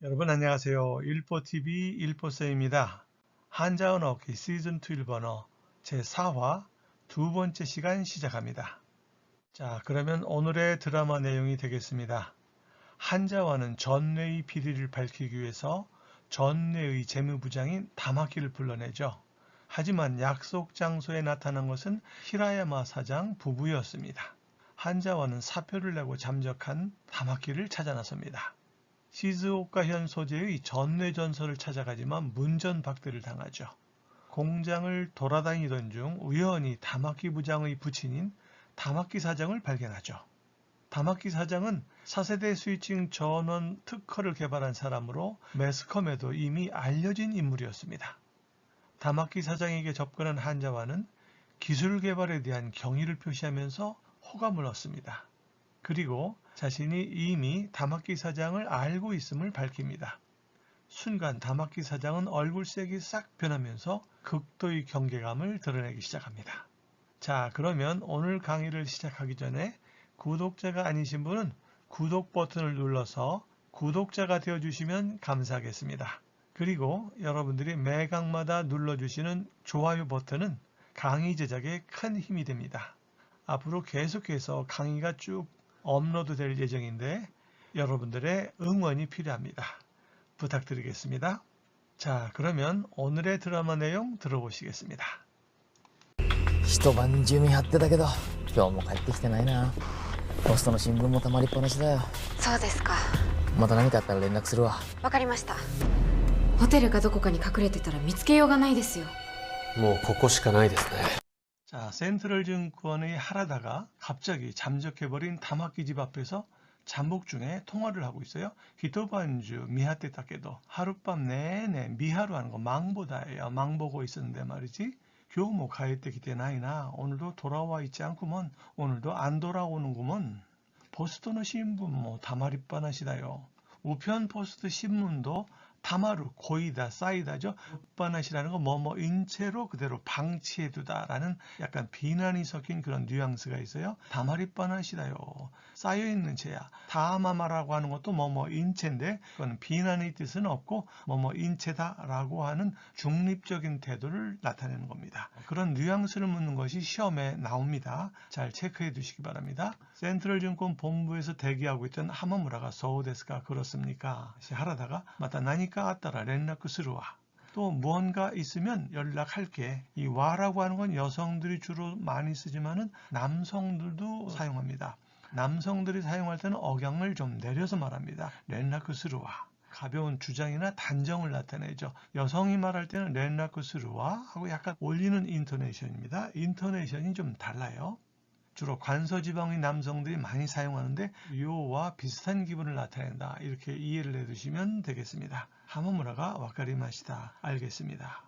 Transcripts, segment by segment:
여러분 안녕하세요. 일포TV 일포쌤입니다. 한자언어기 시즌2 일본어 제4화 두 번째 시간 시작합니다. 자, 그러면 오늘의 드라마 내용이 되겠습니다. 한자와는 전뇌의 비리를 밝히기 위해서 전뇌의 재무부장인 다마키를 불러내죠. 하지만 약속 장소에 나타난 것은 히라야마 사장 부부였습니다. 한자와는 사표를 내고 잠적한 다마키를 찾아 나섭니다. 시즈오카현 소재의 전뇌전설을 찾아가지만 문전박대를 당하죠. 공장을 돌아다니던 중 우연히 다마키 부장의 부친인 다마키 사장을 발견하죠. 다마키 사장은 4세대 스위칭 전원 특허를 개발한 사람으로 매스컴에도 이미 알려진 인물이었습니다. 다마키 사장에게 접근한 한자와는 기술 개발에 대한 경의를 표시하면서 호감을 얻습니다. 그리고 자신이 이미 다마키 사장을 알고 있음을 밝힙니다. 순간 다마키 사장은 얼굴색이 싹 변하면서 극도의 경계감을 드러내기 시작합니다. 자, 그러면 오늘 강의를 시작하기 전에 구독자가 아니신 분은 구독 버튼을 눌러서 구독자가 되어주시면 감사하겠습니다. 그리고 여러분들이 매 강마다 눌러주시는 좋아요 버튼은 강의 제작에 큰 힘이 됩니다. 앞으로 계속해서 강의가 쭉 업로드 될 예정인데 여러분들의 응원이 필요합니다. 부탁드리겠습니다. 자, 그러면 오늘의 드라마 내용 들어보시겠습니다. 一晩中見張ってたけど今日も帰ってきてないな。ポストの新聞もたまりっぱなしだよ。そうですか。また何かあったら連絡するわ。わかりました。ホテルかどこかに隠れてたら見つけようがないですよ。もうここしかないですね。 자, 센트럴증권의 하라다가 갑자기 잠적해버린 다마키 집 앞에서 잠복 중에 통화를 하고 있어요. 히토반주 미하테 타케도 하룻밤 내내 미하루 하는 거 망보다예요. 망보고 있었는데 말이지. 교모 가이때 기대 나이나 오늘도 돌아와 있지 않구먼. 오늘도 안 돌아오는구먼. 포스토노 신문 뭐 다마리빠나시다요. 우편 포스트 신문도 다마루 고이다 쌓이다죠. 우빠나시라는 건 뭐뭐 인체로 그대로 방치해두다라는 약간 비난이 섞인 그런 뉘앙스가 있어요. 다마리빠나시다요. 쌓여있는 채야. 다마마라고 하는 것도 뭐뭐 인체인데 그건 비난의 뜻은 없고 뭐뭐 인체다라고 하는 중립적인 태도를 나타내는 겁니다. 그런 뉘앙스를 묻는 것이 시험에 나옵니다. 잘 체크해 두시기 바랍니다. 센트럴증권 본부에서 대기하고 있던 하마무라가 소우데스가 그렇습니까? 하라다가 마다 나니까 아따라連絡するわ. 또 무언가 있으면 연락할게. 이 와라고 하는 건 여성들이 주로 많이 쓰지만은 남성들도 사용합니다. 남성들이 사용할 때는 억양을 좀 내려서 말합니다. 連絡するわ. 가벼운 주장이나 단정을 나타내죠. 여성이 말할 때는 連絡するわ 하고 약간 올리는 인토네이션입니다. 인토네이션이 좀 달라요. 주로 관서지방의 남성들이 많이 사용하는데 요와 비슷한 기분을 나타낸다. 이렇게 이해를 해두시면 되겠습니다. 하마무라가 와카리마시다. 알겠습니다.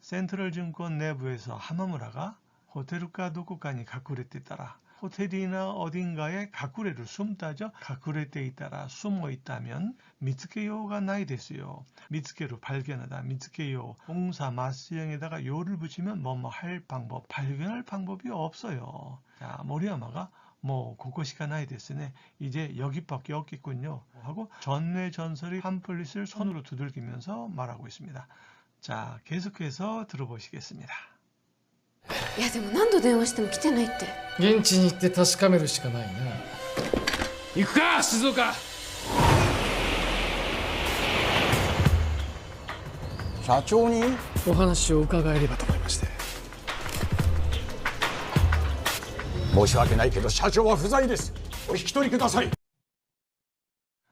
센트럴증권 내부에서 하마무라가 호텔과 도쿠카니 가쿠레테 따라 호텔이나 어딘가에 가쿠레를 숨다죠. 가쿠레테 있다라 숨어 있다면 미츠케요가 나이 됐어요. 미츠케로 발견하다. 미츠케요 동사 마스형에다가 요를 붙이면 뭐뭐 할 방법, 발견할 방법이 없어요. 자, 모리야마가 뭐 고코시가 나이 됐으네. 이제 여기밖에 없겠군요. 하고 전뇌 전설의 팜플릿을 손으로 두들기면서 말하고 있습니다. 자, 계속해서 들어보시겠습니다. いやでも何度電話しても来てないって。現地に行って確かめるしかないな。行くか静岡。社長にお話を伺えればと思いまして。申し訳ないけど社長は不在です。お引き取りください。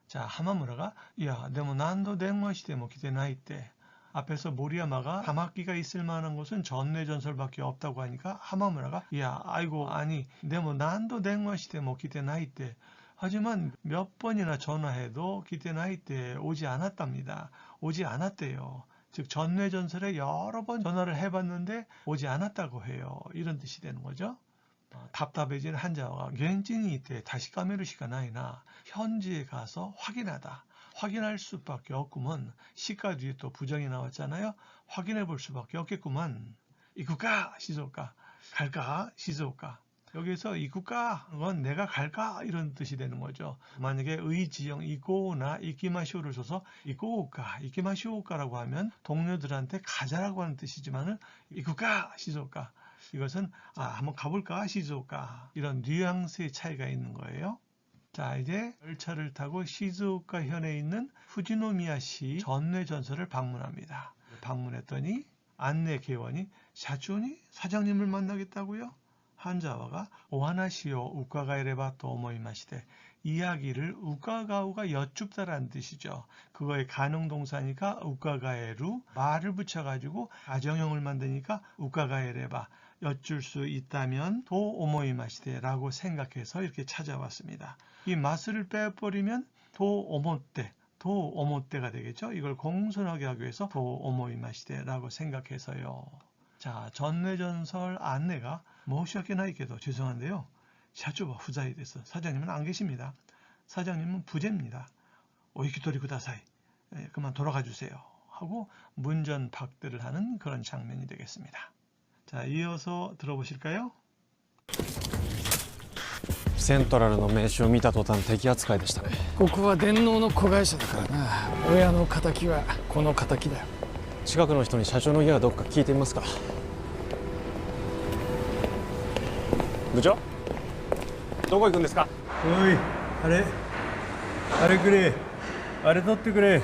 자, 하마무라가 야, でも 何度電話しても来てないって. 앞에서 모리야마가 다마키가 있을 만한 곳은 전뇌전설밖에 없다고 하니까 하마무라가 야, 아이고 아니, でも 何度電話しても来てないって. 하지만 몇 번이나 전화해도来てないって 오지 않았답니다. 오지 않았대요. 즉 전뇌전설에 여러 번 전화를 해봤는데 오지 않았다고 해요. 이런 뜻이 되는 거죠. 답답해진 한자와가 겐진이 이때 다시 까메르 시가 나이나 현지에 가서 확인하다. 확인할 수밖에 없구먼. 시가 뒤에 또 부정이 나왔잖아요. 확인해 볼 수밖에 없겠구만. 이쿠가 시즈오카. 갈까 시즈오카. 여기서 이쿠까 건 내가 갈까 이런 뜻이 되는 거죠. 만약에 의지형 이코나 이키마쇼를 써서 이코우까 이키마쇼우까라고 하면 동료들한테 가자라고 하는 뜻이지만은 이쿠까 시조까 이것은 한번 가볼까 시조까 이런 뉘앙스의 차이가 있는 거예요. 자, 이제 열차를 타고 시즈오카 현에 있는 후지노미야시 전뇌전설을 방문합니다. 방문했더니 안내 개원이 샤초니 사장님을 만나겠다고요? 한자와가 오하나시오 우카가에레바 도모이마시대 이야기를 우카가우가 여쭙다라는 뜻이죠. 그거의 가능 동사니까 우카가에루 말을 붙여가지고 가정형을 만드니까 우카가에레바 여쭐 수 있다면 도 오모이마시대 라고 생각해서 이렇게 찾아왔습니다. 이 마스를 빼버리면 도 오모떼가 되겠죠. 이걸 공손하게 하기 위해서 도 오모이마시대 라고 생각해서요. 자, 전뇌전설 안내가 모시아케나이께도 죄송한데요. 샤초가 후자이 됐어. 사장님은 안 계십니다. 사장님은 부재입니다. 오이키토리 쿠다사이. 그만 돌아가 주세요. 하고 문전박대를 하는 그런 장면이 되겠습니다. 자, 이어서 들어보실까요? セントラルの名刺を見た途端敵扱いでしたね。ここは電脳の子会社だからな。親の敵はこの敵だよ。近くの人に社長の家はどっか聞いてみますか。部長、どこ行くんですか。おい、あれくれ、あれ取ってくれ。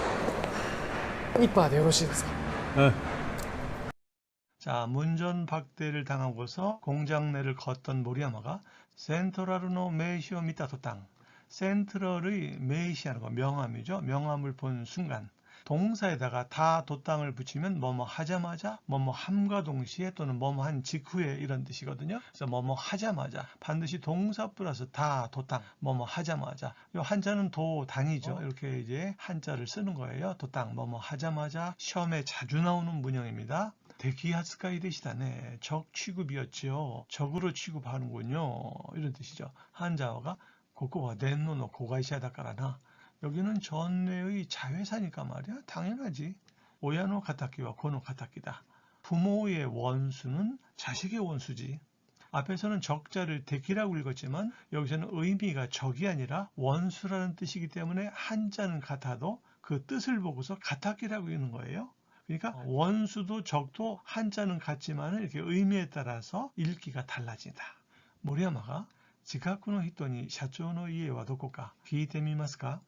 ニッパーでよろしいですか。 자, 문전박대를 당하고서 공장 내를 걷던 모리야마가 센트럴의 메이시오 미타도땅, 센트럴의 메이시하는 거 명함이죠. 명함을 본 순간 동사에다가 다 도땅을 붙이면 뭐뭐 하자마자, 뭐뭐 함과 동시에 또는 뭐뭐 한 직후에 이런 뜻이거든요. 그래서 뭐뭐 하자마자 반드시 동사 플러스 다 도땅, 뭐뭐 하자마자. 요 한자는 도당이죠. 이렇게 이제 한자를 쓰는 거예요. 도땅, 뭐뭐 하자마자. 시험에 자주 나오는 문형입니다. 대기하스카이 되시다네. 적 취급이었죠. 적으로 취급하는군요. 이런 뜻이죠. 한자어가 고코와 넨노노 고가이시아다까라나. 여기는 전뇌의 자회사니까 말이야. 당연하지. 오야노 가타키와 고노 가타키다. 부모의 원수는 자식의 원수지. 앞에서는 적자를 대기라고 읽었지만 여기서는 의미가 적이 아니라 원수라는 뜻이기 때문에 한자는 같아도 그 뜻을 보고서 가타키라고 읽는 거예요. 그러니까 원수도 적도 한자는 같지만 이렇게 의미에 따라서 읽기가 달라진다. 모리야마가 지카쿠노 히토니 샤초노 이에와 도코까 기이테미마스까?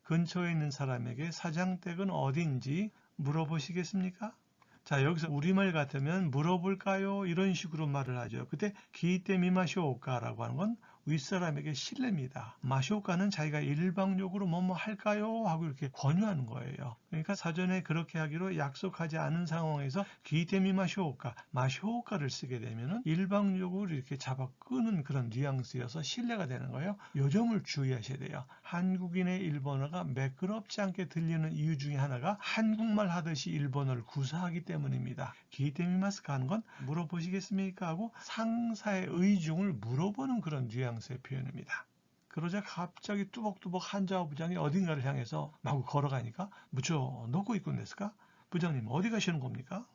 근처에 있는 사람에게 사장 댁은 어딘지 물어보시겠습니까? 자, 여기서 우리말 같으면 물어볼까요? 이런 식으로 말을 하죠. 그때 기이테미마쇼오까라고 하는 건 윗사람에게 실례입니다. 마쇼오까는 자기가 일방적으로 뭐뭐 할까요? 하고 이렇게 권유하는 거예요. 그러니까 사전에 그렇게 하기로 약속하지 않은 상황에서 기이테미마쇼오까, 마쇼오까를 쓰게 되면은 일방적으로 이렇게 잡아 끄는 그런 뉘앙스여서 신뢰가 되는 거예요. 요 점을 주의하셔야 돼요. 한국인의 일본어가 매끄럽지 않게 들리는 이유 중에 하나가 한국말 하듯이 일본어를 구사하기 때문입니다. 기이테미마스까 하는 건 물어보시겠습니까? 하고 상사의 의중을 물어보는 그런 뉘앙스의 표현입니다. 그러자 갑자기 뚜벅뚜벅 한자와 부장이 어딘가를 향해서 마구 걸어가니까 무쳐 놓고 있군 됐을까? 부장님 어디 가시는 겁니까?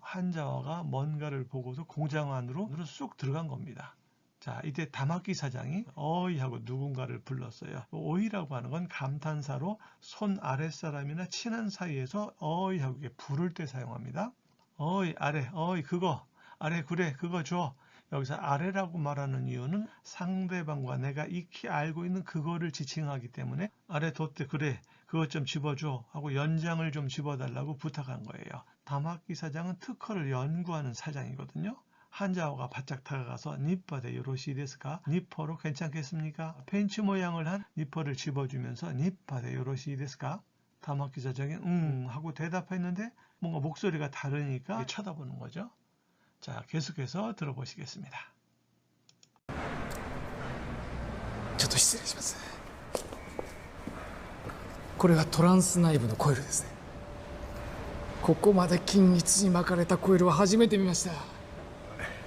한자와가 뭔가를 보고서 공장 안으로 쑥 들어간 겁니다. 자, 이때 다마키 사장이 어이 하고 누군가를 불렀어요. 오이라고 하는 건 감탄사로 손 아랫사람이나 친한 사이에서 어이 하고 부를 때 사용합니다. 어이 아래, 어이 그거, 아래 그래 그거 줘. 여기서 아래라고 말하는 이유는 상대방과 내가 익히 알고 있는 그거를 지칭하기 때문에 아래 뒀대 그래 그것 좀 집어줘 하고 연장을 좀 집어달라고 부탁한 거예요. 다마키 사장은 특허를 연구하는 사장이거든요. 한자어가 바짝 다가가서 니퍼데 요로시 데스까? 니퍼로 괜찮겠습니까? 펜치 모양을 한 니퍼를 집어주면서 니퍼데 요로시 데스까? 다마키 사장이 응 하고 대답했는데 뭔가 목소리가 다르니까 쳐다보는 거죠. 자, 계속해서 들어보시겠습니다. ちょっと失礼します。これはトランス内部のコイルですね。ここまで均一に巻かれたコイルは初めて見ました。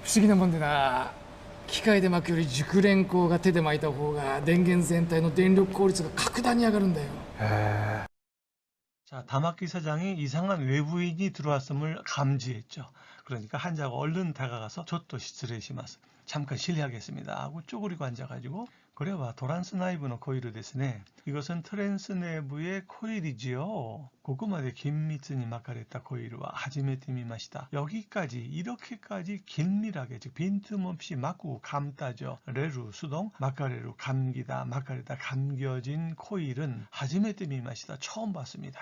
不思議なもんでな、機械で巻くより熟練工が手で巻いた方が電源全体の電力効率が格段に上がるんだよ。 자, 다마키 사장이 이상한 외부인이 들어왔음을 감지했죠. 그러니까 한자가 얼른 다가가서 저또 시츠레시마스. 잠깐 실례하겠습니다 하고 쪼그리고 앉아가지고 그래봐 도란스 나이브의 코일ですね. 이것은 트랜스 내부의 코일이지요. ここまで緊密に巻かれたコイルは初めて見ました. 여기까지 이렇게까지 긴밀하게 즉 빈틈없이 막고 감다죠. 레루 수동 막가레루 감기다 막가레다 감겨진 코일은 初めて見ました. 처음 봤습니다.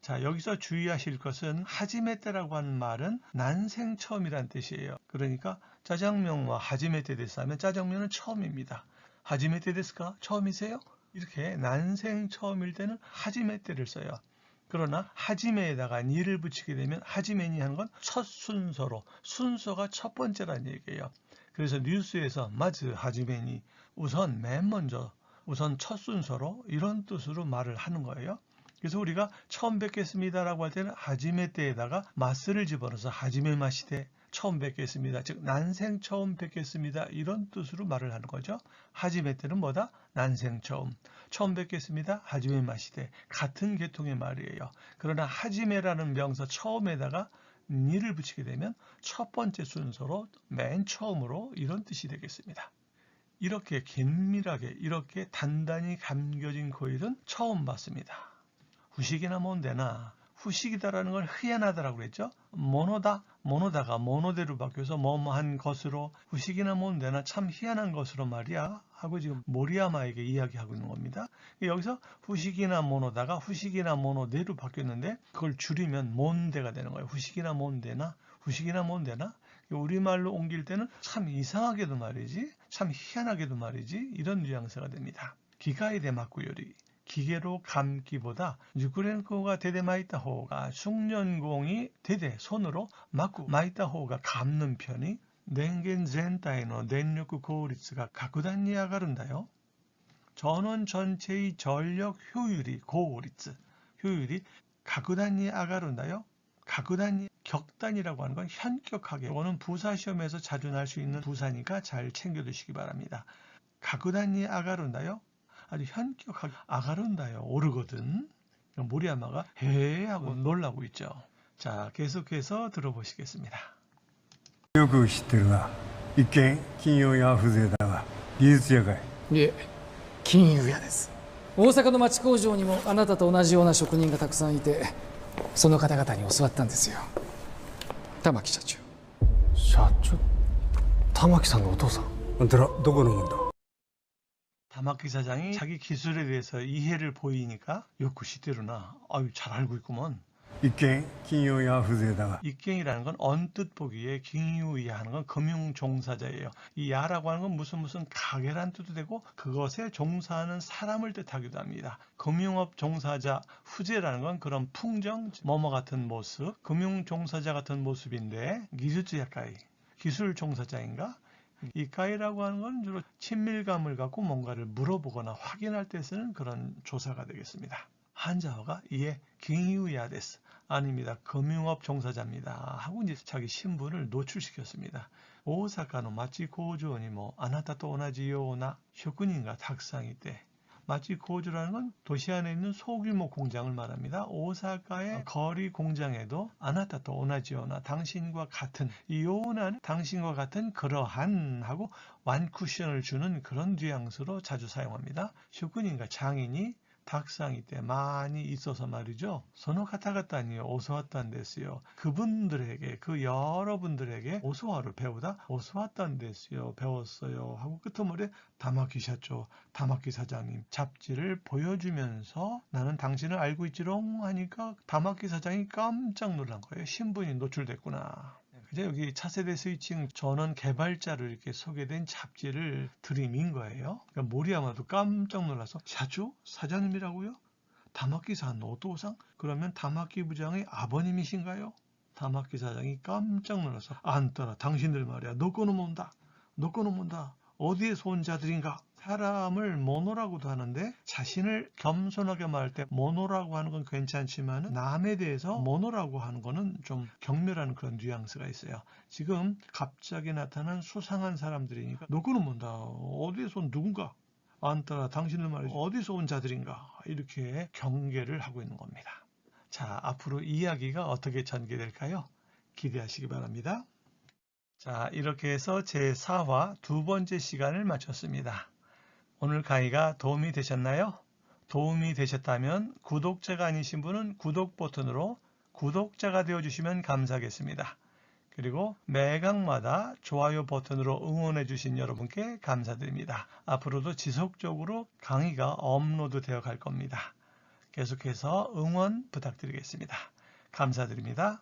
자, 여기서 주의하실 것은 하지메테라고 하는 말은 난생 처음이란 뜻이에요. 그러니까 짜장면과 하지메테 데스 하면 짜장면은 처음입니다. 하지메테 데스까? 처음이세요? 이렇게 난생 처음일 때는 하지메테를 써요. 그러나 하지메에다가 니를 붙이게 되면 하지메니 하는 건 첫 순서로 순서가 첫 번째란 얘기예요. 그래서 뉴스에서 마즈 하지메니 우선 맨 먼저 우선 첫 순서로 이런 뜻으로 말을 하는 거예요. 그래서 우리가 처음 뵙겠습니다라고 할 때는 하지메테에다가 마스를 집어넣어서 하지메마시테 처음 뵙겠습니다. 즉 난생 처음 뵙겠습니다. 이런 뜻으로 말을 하는 거죠. 하지메테는 뭐다? 난생 처음 뵙겠습니다. 하지메마시테 같은 계통의 말이에요. 그러나 하지메라는 명사 처음에다가 니를 붙이게 되면 첫 번째 순서로 맨 처음으로 이런 뜻이 되겠습니다. 이렇게 긴밀하게 이렇게 단단히 감겨진 코일은 처음 봤습니다. 후식이나 뭔데나 후식이다라는 건 희한하다라고 그랬죠. 모노다가 모노대로 바뀌어서 뭐뭐한 것으로 후식이나 뭔데나 참 희한한 것으로 말이야 하고 지금 모리야마에게 이야기하고 있는 겁니다. 여기서 후식이나 모노다가 후식이나 모노대로 바뀌었는데 그걸 줄이면 몬데가 되는 거예요. 후식이나 뭔데나 우리말로 옮길 때는 참 이상하게도 말이지 참 희한하게도 말이지 이런 뉘앙스가 됩니다. 기가이데 마쿠요리 기계로 감기보다 유크렌코가 데데 마이타 호가 숙련공이 데데 손으로 마쿠 마이타 호가 감는 편이 덴겐 전체의電力効率가格段に上がるんだよ. 전원 전체의 전력 효율이 효율이格段に上がるんだよ.格段に 격단이라고 하는 건 현격하게. 이거는 부사 시험에서 자주 날 수 있는 부사니까 잘 챙겨두시기 바랍니다. 格段に上がるんだよ. 아주 현격하게 아가른다요. 오르거든. 모리야마가 헤 하고 놀라고 있죠. 자, 계속해서 들어보시겠습니다. よく知ってるが、一見金曜や風情だが技術者かい？いえ金融屋です。大阪の町工場にもあなたと同じような職人がたくさんいてその方々に教わったんですよ。玉木社長。社長？玉木さんのお父さん？あんたらどこのもんだ？ 다마키 사장이 자기 기술에 대해서 이해를 보이니까 요쿠시테루나 아유 잘 알고 있구먼. 이견 긴요야 후제다가 이견이라는 건 언뜻 보기에 긴유야 하는 건 금융 종사자예요. 이 야라고 하는 건 무슨 가게란 뜻도 되고 그것에 종사하는 사람을 뜻하기도 합니다. 금융업 종사자 후제라는 건 그런 풍정 뭐뭐 같은 모습 금융 종사자 같은 모습인데 기술자가이 기술 종사자인가? 이 가이라고 하는 건 주로 친밀감을 갖고 뭔가를 물어보거나 확인할 때 쓰는 그런 조사가 되겠습니다. 한자어가 이에 긴유야 데스 아닙니다. 금융업 종사자입니다. 하고 이제 자기 신분을 노출시켰습니다. 오사카의 마치 고조니 뭐 아나타토 오나지 요나 쇼군인가 탁상이 때 마치 고조라는 건 도시 안에 있는 소규모 공장을 말합니다. 오사카의 거리 공장에도 아나타토 오나지요나 당신과 같은 이 요나는 당신과 같은 그러한 하고 완쿠션을 주는 그런 뉘앙스로 자주 사용합니다. 쇼군인가 장인이 닭상이 때 많이 있어서 말이죠. 소노 가타가타니 오소왔단 데스요. 그분들에게 그 여러분들에게 오소화를 배우다 오소왔단 데스요. 배웠어요. 하고 끄트머리에 다마키 샤초 다마키 사장님 잡지를 보여주면서 나는 당신을 알고 있지롱 하니까 다마키 사장이 깜짝 놀란 거예요. 신분이 노출됐구나. 여기 차세대 스위칭 전원 개발자를 이렇게 소개된 잡지를 들이민 거예요. 그러니까 모리야마도 깜짝 놀라서 샤초? 사장님이라고요? 다마키-산 오토상? 그러면 다마키 부장의 아버님이신가요? 다마키 사장이 깜짝 놀라서 안따라 당신들 말이야 노코노몬다 어디에서 온 자들인가? 사람을 모노라고도 하는데 자신을 겸손하게 말할 때 모노라고 하는 건 괜찮지만 남에 대해서 모노라고 하는 거는 좀 경멸하는 그런 뉘앙스가 있어요. 지금 갑자기 나타난 수상한 사람들이니까 누구는 뭔다 어디에서 온 누군가 안따라 당신들 말이지 어디서 온 자들인가 이렇게 경계를 하고 있는 겁니다. 자, 앞으로 이야기가 어떻게 전개될까요? 기대하시기 바랍니다. 자, 이렇게 해서 제4화 두 번째 시간을 마쳤습니다. 오늘 강의가 도움이 되셨나요? 도움이 되셨다면 구독자가 아니신 분은 구독 버튼으로 구독자가 되어주시면 감사하겠습니다. 그리고 매 강마다 좋아요 버튼으로 응원해 주신 여러분께 감사드립니다. 앞으로도 지속적으로 강의가 업로드 되어 갈 겁니다. 계속해서 응원 부탁드리겠습니다. 감사드립니다.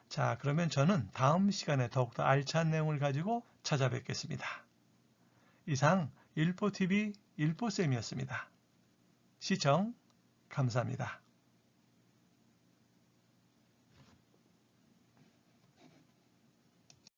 자, 그러면 저는 다음 시간에 더욱더 알찬 내용을 가지고 찾아뵙겠습니다. 이상 일포TV 일포쌤이었습니다. 시청 감사합니다.